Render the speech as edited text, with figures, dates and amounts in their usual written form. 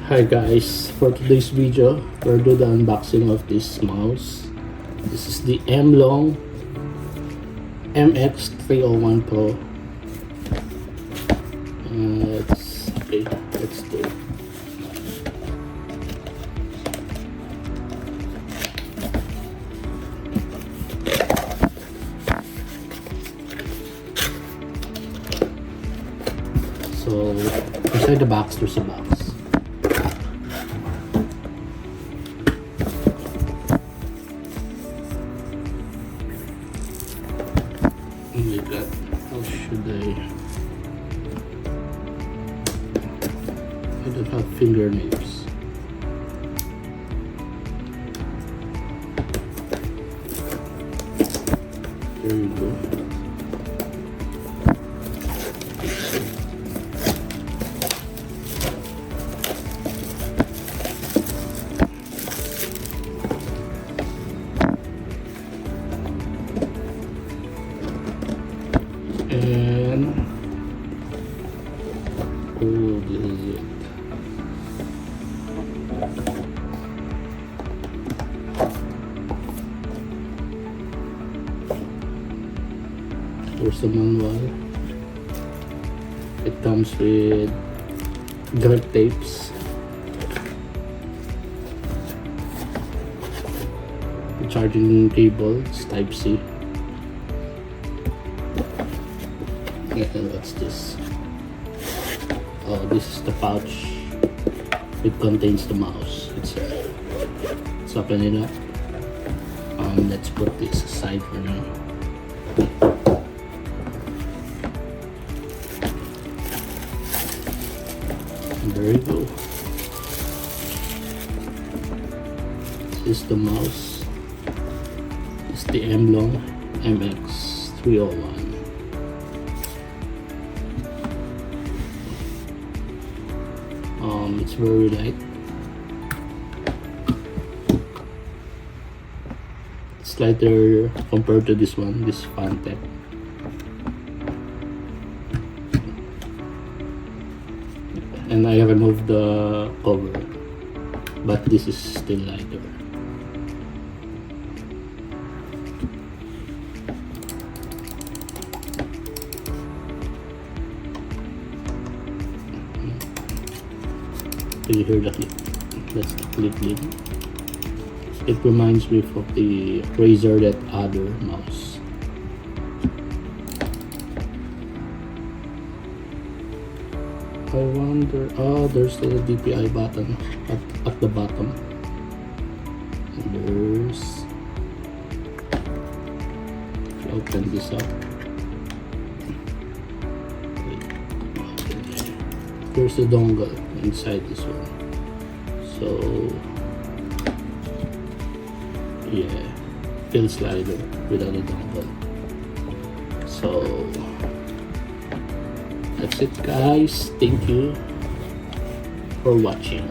Hi guys, for today's video, we'll do the unboxing of this mouse. This is the Mloong Mx301 Pro. Let's do it. So, inside the box, there's a box. Oh my god, how should I don't have fingernails. There you go. And oh, this is it. Here's the manual. It comes with grip tapes, the charging cable, it's Type C. And what's this? Oh, this is the pouch. It contains the mouse. Let's open it up. Let's put this aside for now. And there you go. This is the mouse. It's the Mloong Mx301. It's very light. It's lighter compared to this one, this Fantech. And I removed the cover, but this is still lighter. Do you hear the click? That's the click. It reminds me of the Razer, that other mouse. I wonder, oh, there's the DPI button at the bottom. And there's, open this up. There's the dongle inside this one. So yeah, feels lighter without a dongle. So that's it guys, thank you for watching.